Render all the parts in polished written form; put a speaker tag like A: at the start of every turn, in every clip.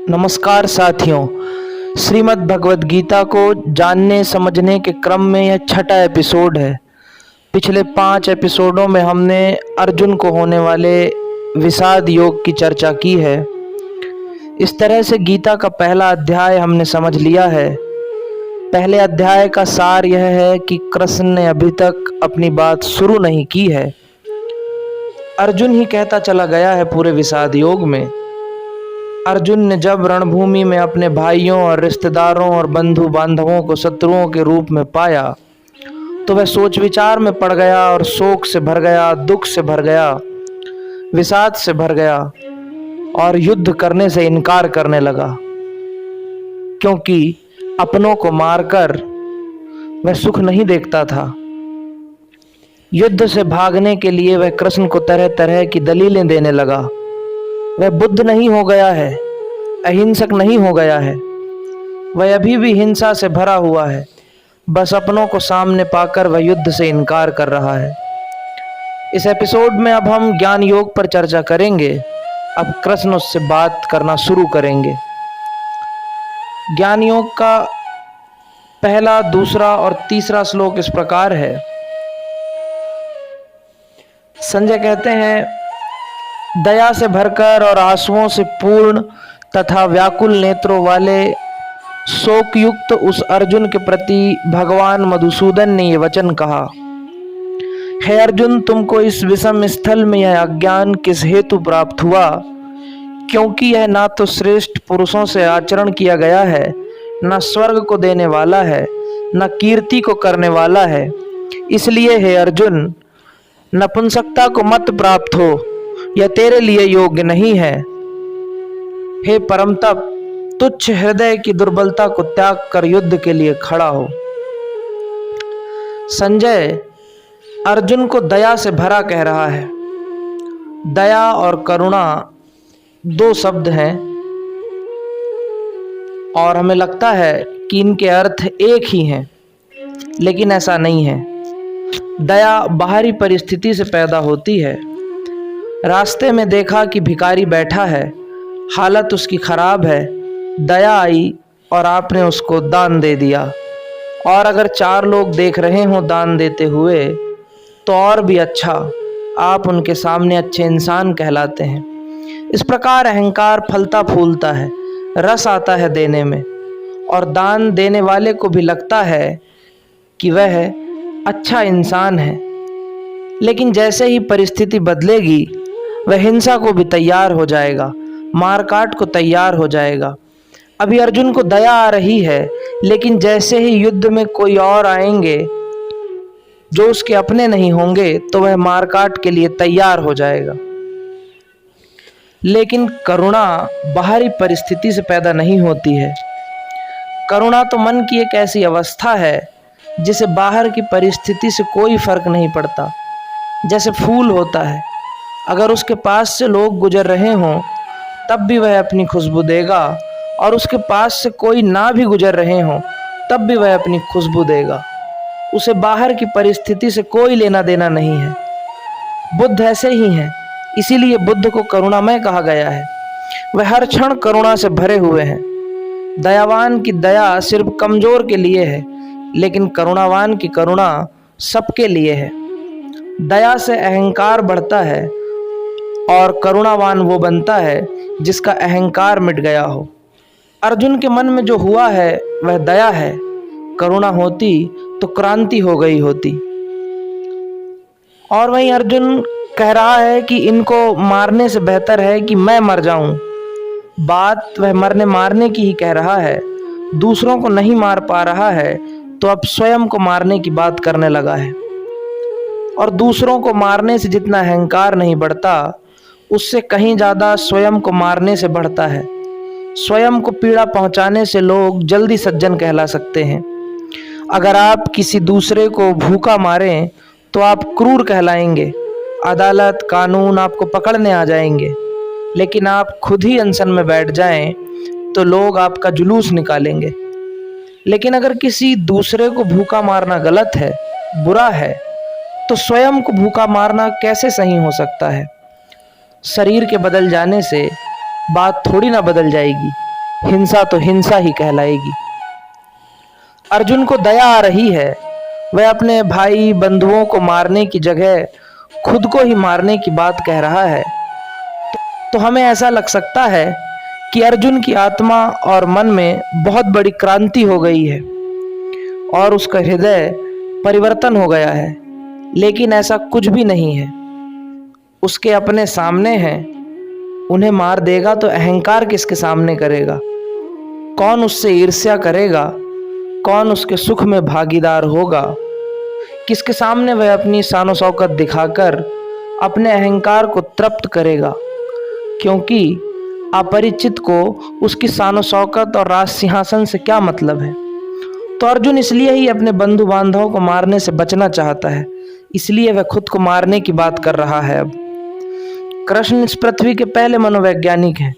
A: नमस्कार साथियों, श्रीमद् भगवद गीता को जानने समझने के क्रम में यह छठा एपिसोड है। पिछले 5 एपिसोडों में हमने अर्जुन को होने वाले विषाद योग की चर्चा की है। इस तरह से गीता का पहला अध्याय हमने समझ लिया है। पहले अध्याय का सार यह है कि कृष्ण ने अभी तक अपनी बात शुरू नहीं की है। अर्जुन ही कहता चला गया है पूरे विषाद योग में। अर्जुन ने जब रणभूमि में अपने भाइयों और रिश्तेदारों और बंधु बांधवों को शत्रुओं के रूप में पाया तो वह सोच विचार में पड़ गया और शोक से भर गया, दुख से भर गया, विषाद से भर गया और युद्ध करने से इनकार करने लगा, क्योंकि अपनों को मारकर वह सुख नहीं देखता था। युद्ध से भागने के लिए वह कृष्ण को तरह तरह की दलीलें देने लगा। वह बुद्ध नहीं हो गया है, अहिंसक नहीं हो गया है, वह अभी भी हिंसा से भरा हुआ है। बस अपनों को सामने पाकर वह युद्ध से इनकार कर रहा है। इस एपिसोड में अब हम ज्ञान योग पर चर्चा करेंगे। अब कृष्ण उससे बात करना शुरू करेंगे। ज्ञान योग का पहला, दूसरा और तीसरा श्लोक इस प्रकार है। संजय कहते हैं, दया से भरकर और आंसुओं से पूर्ण तथा व्याकुल नेत्रों वाले शोकयुक्त उस अर्जुन के प्रति भगवान मधुसूदन ने ये वचन कहा, हे अर्जुन, तुमको इस विषम स्थल में यह अज्ञान किस हेतु प्राप्त हुआ? क्योंकि यह ना तो श्रेष्ठ पुरुषों से आचरण किया गया है, न स्वर्ग को देने वाला है, न कीर्ति को करने वाला है। इसलिए हे अर्जुन, नपुंसकता को मत प्राप्त हो, यह तेरे लिए योग्य नहीं है। हे परम तप, तुच्छ हृदय की दुर्बलता को त्याग कर युद्ध के लिए खड़ा हो। संजय अर्जुन को दया से भरा कह रहा है। दया और करुणा 2 शब्द हैं और हमें लगता है कि इनके अर्थ एक ही हैं, लेकिन ऐसा नहीं है। दया बाहरी परिस्थिति से पैदा होती है। रास्ते में देखा कि भिखारी बैठा है, हालत उसकी खराब है, दया आई और आपने उसको दान दे दिया। और अगर 4 लोग देख रहे हों दान देते हुए तो और भी अच्छा, आप उनके सामने अच्छे इंसान कहलाते हैं। इस प्रकार अहंकार फलता फूलता है, रस आता है देने में, और दान देने वाले को भी लगता है कि वह अच्छा इंसान है। लेकिन जैसे ही परिस्थिति बदलेगी वह हिंसा को भी तैयार हो जाएगा, मारकाट को तैयार हो जाएगा। अभी अर्जुन को दया आ रही है, लेकिन जैसे ही युद्ध में कोई और आएंगे जो उसके अपने नहीं होंगे तो वह मारकाट के लिए तैयार हो जाएगा। लेकिन करुणा बाहरी परिस्थिति से पैदा नहीं होती है। करुणा तो मन की एक ऐसी अवस्था है जिसे बाहर की परिस्थिति से कोई फर्क नहीं पड़ता। जैसे फूल होता है, अगर उसके पास से लोग गुजर रहे हों तब भी वह अपनी खुशबू देगा, और उसके पास से कोई ना भी गुजर रहे हों तब भी वह अपनी खुशबू देगा। उसे बाहर की परिस्थिति से कोई लेना देना नहीं है। बुद्ध ऐसे ही हैं, इसीलिए बुद्ध को करुणामय कहा गया है। वह हर क्षण करुणा से भरे हुए हैं। दयावान की दया सिर्फ कमजोर के लिए है, लेकिन करुणावान की करुणा सबके लिए है। दया से अहंकार बढ़ता है और करुणावान वो बनता है जिसका अहंकार मिट गया हो। अर्जुन के मन में जो हुआ है वह दया है। करुणा होती तो क्रांति हो गई होती। और वहीं अर्जुन कह रहा है कि इनको मारने से बेहतर है कि मैं मर जाऊं। बात वह मरने मारने की ही कह रहा है। दूसरों को नहीं मार पा रहा है तो अब स्वयं को मारने की बात करने लगा है। और दूसरों को मारने से जितना अहंकार नहीं बढ़ता, उससे कहीं ज़्यादा स्वयं को मारने से बढ़ता है। स्वयं को पीड़ा पहुंचाने से लोग जल्दी सज्जन कहला सकते हैं। अगर आप किसी दूसरे को भूखा मारें तो आप क्रूर कहलाएंगे। अदालत कानून आपको पकड़ने आ जाएंगे। लेकिन आप खुद ही अनशन में बैठ जाएं तो लोग आपका जुलूस निकालेंगे। लेकिन अगर किसी दूसरे को भूखा मारना गलत है, बुरा है, तो स्वयं को भूखा मारना कैसे सही हो सकता है? शरीर के बदल जाने से बात थोड़ी ना बदल जाएगी। हिंसा तो हिंसा ही कहलाएगी। अर्जुन को दया आ रही है। वह अपने भाई बंधुओं को मारने की जगह खुद को ही मारने की बात कह रहा है। तो हमें ऐसा लग सकता है कि अर्जुन की आत्मा और मन में बहुत बड़ी क्रांति हो गई है और उसका हृदय परिवर्तन हो गया है। लेकिन ऐसा कुछ भी नहीं है। उसके अपने सामने हैं, उन्हें मार देगा तो अहंकार किसके सामने करेगा? कौन उससे ईर्ष्या करेगा? कौन उसके सुख में भागीदार होगा? किसके सामने वह अपनी शान शौकत दिखाकर अपने अहंकार को तृप्त करेगा? क्योंकि अपरिचित को उसकी शान शौकत और राज सिंहासन से क्या मतलब है। तो अर्जुन इसलिए ही अपने बंधु बांधवों को मारने से बचना चाहता है, इसलिए वह खुद को मारने की बात कर रहा है। अब कृष्ण इस पृथ्वी के पहले मनोवैज्ञानिक हैं,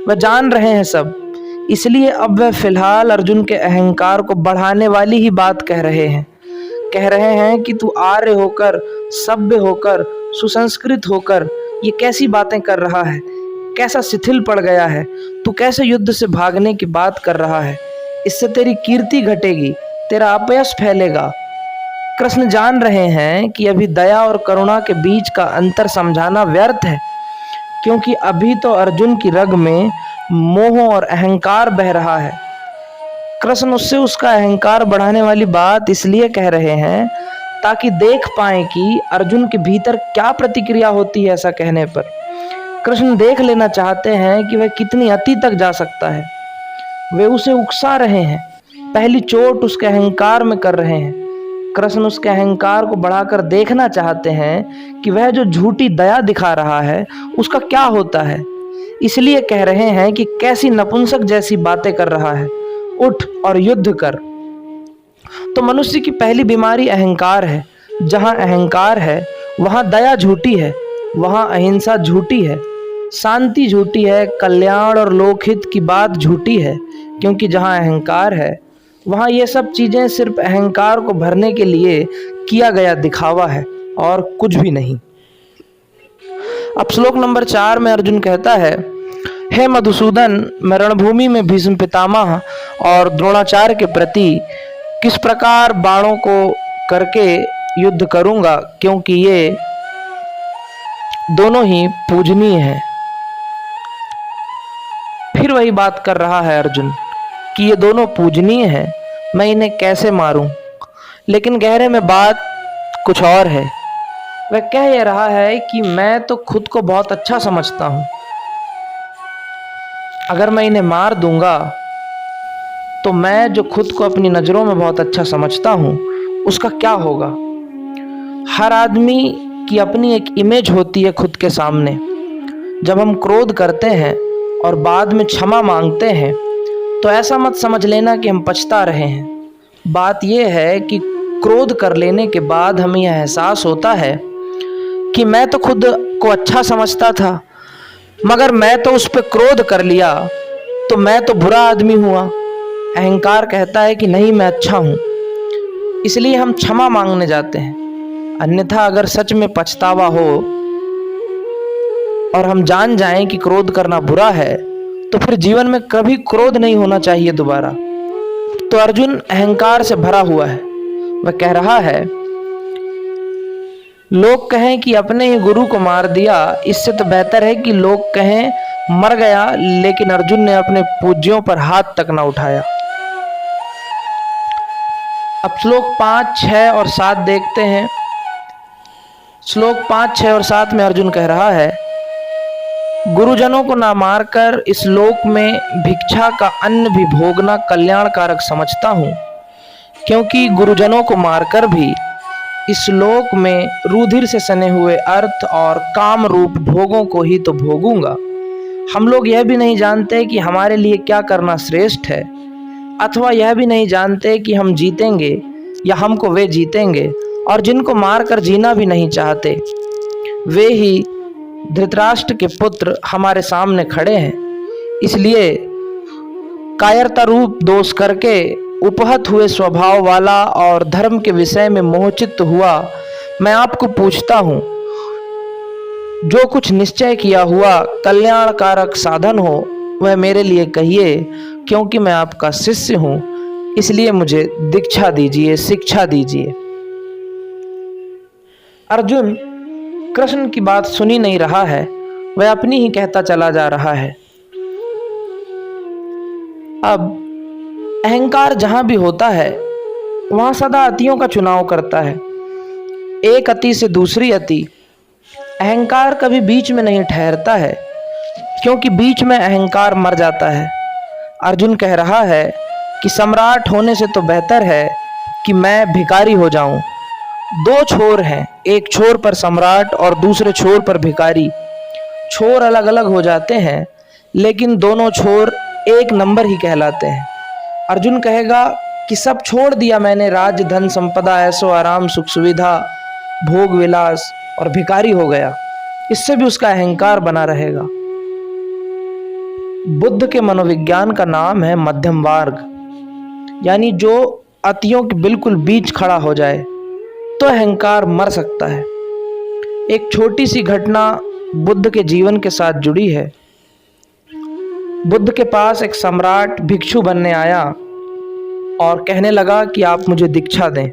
A: वह जान रहे हैं सब, इसलिए अब वह फिलहाल अर्जुन के अहंकार को बढ़ाने वाली ही बात कह रहे हैं। कह रहे हैं कि तू आर्य होकर, सभ्य होकर, सुसंस्कृत होकर ये कैसी बातें कर रहा है, कैसा शिथिल पड़ गया है, तू कैसे युद्ध से भागने की बात कर रहा है, इससे तेरी कीर्ति घटेगी, तेरा अपयश फैलेगा। कृष्ण जान रहे हैं कि अभी दया और करुणा के बीच का अंतर समझाना व्यर्थ है, क्योंकि अभी तो अर्जुन की रग में मोह और अहंकार बह रहा है। कृष्ण उससे उसका अहंकार बढ़ाने वाली बात इसलिए कह रहे हैं ताकि देख पाएं कि अर्जुन के भीतर क्या प्रतिक्रिया होती है। ऐसा कहने पर कृष्ण देख लेना चाहते हैं कि वह कितनी अति तक जा सकता है। वे उसे उकसा रहे हैं, पहली चोट उसके अहंकार में कर रहे हैं। कृष्ण उसके अहंकार को बढ़ाकर देखना चाहते हैं कि वह जो झूठी दया दिखा रहा है उसका क्या होता है। इसलिए कह रहे हैं कि कैसी नपुंसक जैसी बातें कर रहा है, उठ और युद्ध कर। तो मनुष्य की पहली बीमारी अहंकार है। जहां अहंकार है वहां दया झूठी है, वहां अहिंसा झूठी है, शांति झूठी है, कल्याण और लोकहित की बात झूठी है। क्योंकि जहां अहंकार है वहां ये सब चीजें सिर्फ अहंकार को भरने के लिए किया गया दिखावा है और कुछ भी नहीं। अब श्लोक नंबर 4 में अर्जुन कहता है, हे मधुसूदन, मैं रणभूमि में भीष्म पितामह और द्रोणाचार्य के प्रति किस प्रकार बाणों को करके युद्ध करूंगा, क्योंकि ये दोनों ही पूजनीय हैं। फिर वही बात कर रहा है अर्जुन कि ये दोनों पूजनीय हैं, मैं इन्हें कैसे मारूं। लेकिन गहरे में बात कुछ और है। वह कह ये रहा है कि मैं तो खुद को बहुत अच्छा समझता हूं, अगर मैं इन्हें मार दूंगा तो मैं जो खुद को अपनी नज़रों में बहुत अच्छा समझता हूं उसका क्या होगा। हर आदमी की अपनी एक इमेज होती है खुद के सामने। जब हम क्रोध करते हैं और बाद में क्षमा मांगते हैं तो ऐसा मत समझ लेना कि हम पछता रहे हैं। बात यह है कि क्रोध कर लेने के बाद हमें यह एहसास होता है कि मैं तो खुद को अच्छा समझता था, मगर मैं तो उस पर क्रोध कर लिया तो मैं तो बुरा आदमी हुआ। अहंकार कहता है कि नहीं, मैं अच्छा हूँ, इसलिए हम क्षमा मांगने जाते हैं। अन्यथा अगर सच में पछतावा हो और हम जान जाएं कि क्रोध करना बुरा है तो फिर जीवन में कभी क्रोध नहीं होना चाहिए दोबारा। तो अर्जुन अहंकार से भरा हुआ है। वह कह रहा है, लोग कहें कि अपने ही गुरु को मार दिया, इससे तो बेहतर है कि लोग कहें मर गया। लेकिन अर्जुन ने अपने पूज्यों पर हाथ तक न उठाया। अब श्लोक 5, 6 और 7 देखते हैं। श्लोक 5, 6 और 7 में अर्जुन कह रहा है, गुरुजनों को ना मारकर इस लोक में भिक्षा का अन्न भी भोगना कल्याणकारक समझता हूँ, क्योंकि गुरुजनों को मारकर भी इस लोक में रुधिर से सने हुए अर्थ और काम रूप भोगों को ही तो भोगूंगा। हम लोग यह भी नहीं जानते कि हमारे लिए क्या करना श्रेष्ठ है, अथवा यह भी नहीं जानते कि हम जीतेंगे या हमको वे जीतेंगे। और जिनको मारकर जीना भी नहीं चाहते वे ही धृतराष्ट्र के पुत्र हमारे सामने खड़े हैं। इसलिए कायरता रूप दोष करके उपहत हुए स्वभाव वाला और धर्म के विषय में मोहचित हुआ मैं आपको पूछता हूँ, जो कुछ निश्चय किया हुआ कल्याणकारक साधन हो वह मेरे लिए कहिए, क्योंकि मैं आपका शिष्य हूँ, इसलिए मुझे दीक्षा दीजिए, शिक्षा दीजिए। अर्जुन कृष्ण की बात सुनी नहीं रहा है, वह अपनी ही कहता चला जा रहा है। अब अहंकार जहां भी होता है वहां सदा अतियों का चुनाव करता है, एक अति से दूसरी अति। अहंकार कभी बीच में नहीं ठहरता है, क्योंकि बीच में अहंकार मर जाता है। अर्जुन कह रहा है कि सम्राट होने से तो बेहतर है कि मैं भिखारी हो जाऊं। दो छोर हैं, एक छोर पर सम्राट और दूसरे छोर पर भिखारी। छोर अलग अलग हो जाते हैं, लेकिन दोनों छोर एक नंबर ही कहलाते हैं। अर्जुन कहेगा कि सब छोड़ दिया मैंने, राज धन संपदा ऐसो आराम सुख सुविधा भोग विलास, और भिखारी हो गया। इससे भी उसका अहंकार बना रहेगा। बुद्ध के मनोविज्ञान का नाम है मध्यम मार्ग, यानी जो अतियों के बिल्कुल बीच खड़ा हो जाए तो अहंकार मर सकता है। एक छोटी सी घटना बुद्ध के जीवन के साथ जुड़ी है। बुद्ध के पास एक सम्राट भिक्षु बनने आया और कहने लगा कि आप मुझे दीक्षा दें।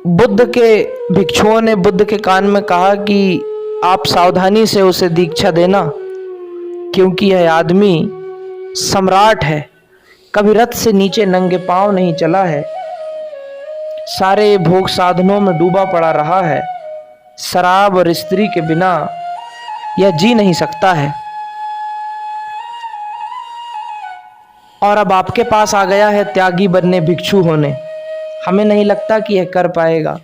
A: बुद्ध के भिक्षुओं ने बुद्ध के कान में कहा कि आप सावधानी से उसे दीक्षा देना, क्योंकि यह आदमी सम्राट है, कभी रथ से नीचे नंगे पांव नहीं चला है, सारे भोग साधनों में डूबा पड़ा रहा है, शराब और स्त्री के बिना यह जी नहीं सकता है, और अब आपके पास आ गया है त्यागी बनने, भिक्षु होने। हमें नहीं लगता कि यह कर पाएगा,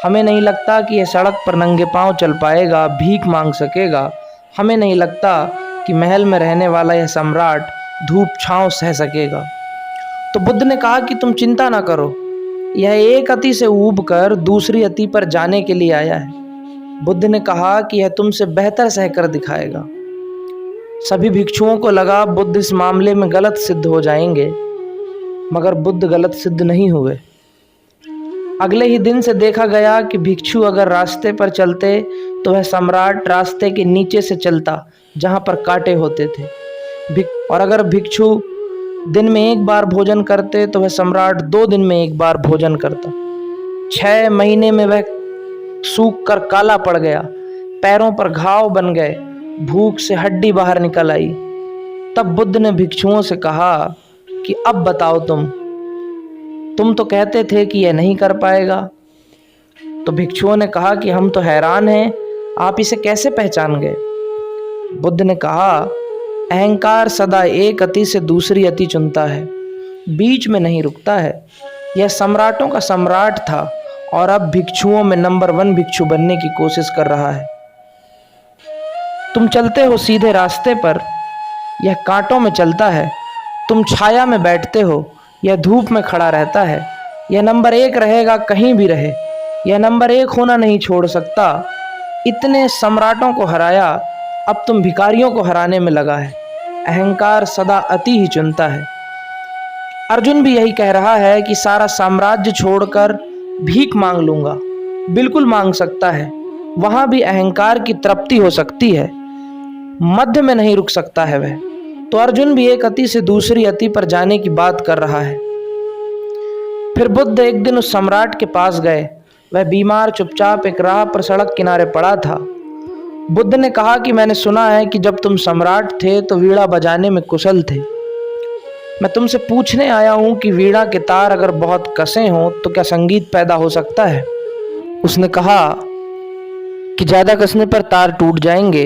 A: हमें नहीं लगता कि यह सड़क पर नंगे पांव चल पाएगा, भीख मांग सकेगा। हमें नहीं लगता कि महल में रहने वाला यह सम्राट धूप छांव सह सकेगा। तो बुद्ध ने कहा कि तुम चिंता ना करो, यह एक अति से ऊब कर दूसरी अति पर जाने के लिए आया है। बुद्ध ने कहा कि यह तुमसे बेहतर सहकर दिखाएगा। सभी भिक्षुओं को लगा बुद्ध इस मामले में गलत सिद्ध हो जाएंगे, मगर बुद्ध गलत सिद्ध नहीं हुए। अगले ही दिन से देखा गया कि भिक्षु अगर रास्ते पर चलते तो वह सम्राट रास्ते के नीचे से चलता जहां पर कांटे होते थे, और अगर भिक्षु दिन में एक बार भोजन करते तो वह सम्राट 2 दिन में एक बार भोजन करता। 6 महीने में वह सूख कर काला पड़ गया, पैरों पर घाव बन गए, भूख से हड्डी बाहर निकल आई। तब बुद्ध ने भिक्षुओं से कहा कि अब बताओ, तुम तो कहते थे कि यह नहीं कर पाएगा। तो भिक्षुओं ने कहा कि हम तो हैरान हैं, आप इसे कैसे पहचान गए। बुद्ध ने कहा, अहंकार सदा एक अति से दूसरी अति चुनता है, बीच में नहीं रुकता है। यह सम्राटों का सम्राट था और अब भिक्षुओं में नंबर 1 भिक्षु बनने की कोशिश कर रहा है। तुम चलते हो सीधे रास्ते पर, यह कांटों में चलता है। तुम छाया में बैठते हो, यह धूप में खड़ा रहता है। यह नंबर 1 रहेगा कहीं भी रहे, यह नंबर 1 होना नहीं छोड़ सकता। इतने सम्राटों को हराया, अब तुम भिखारियों को हराने में लगा है। अहंकार सदा अति ही चुनता है। अर्जुन भी यही कह रहा है कि सारा साम्राज्य छोड़कर भीख मांग लूंगा। बिल्कुल मांग सकता है, वहां भी अहंकार की तृप्ति हो सकती है, मध्य में नहीं रुक सकता है वह। तो अर्जुन भी एक अति से दूसरी अति पर जाने की बात कर रहा है। फिर बुद्ध एक दिन उस सम्राट के पास गए। वह बीमार चुपचाप एक राह पर सड़क किनारे पड़ा था। बुद्ध ने कहा कि मैंने सुना है कि जब तुम सम्राट थे तो वीणा बजाने में कुशल थे। मैं तुमसे पूछने आया हूं कि वीणा के तार अगर बहुत कसे हों तो क्या संगीत पैदा हो सकता है। उसने कहा कि ज्यादा कसने पर तार टूट जाएंगे,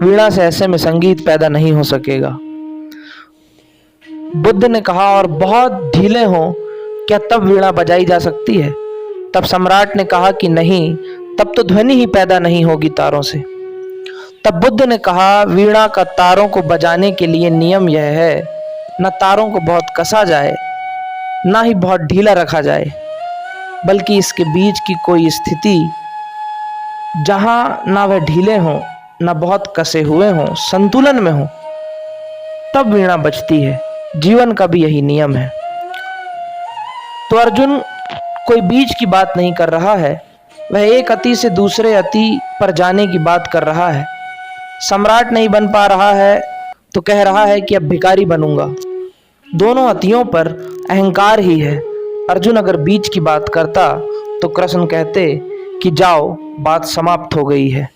A: वीणा से ऐसे में संगीत पैदा नहीं हो सकेगा। बुद्ध ने कहा, और बहुत ढीले हों क्या तब वीणा बजाई जा सकती है। तब सम्राट ने कहा कि नहीं, तब तो ध्वनि ही पैदा नहीं होगी तारों से। तब बुद्ध ने कहा, वीणा का तारों को बजाने के लिए नियम यह है, न तारों को बहुत कसा जाए, ना ही बहुत ढीला रखा जाए, बल्कि इसके बीच की कोई स्थिति जहां ना वह ढीले हों ना बहुत कसे हुए हों, संतुलन में हो, तब वीणा बजती है। जीवन का भी यही नियम है। तो अर्जुन कोई बीच की बात नहीं कर रहा है, वह एक अति से दूसरे अति पर जाने की बात कर रहा है। सम्राट नहीं बन पा रहा है तो कह रहा है कि अब भिखारी बनूंगा। दोनों अतियों पर अहंकार ही है। अर्जुन अगर बीच की बात करता तो कृष्ण कहते कि जाओ, बात समाप्त हो गई है।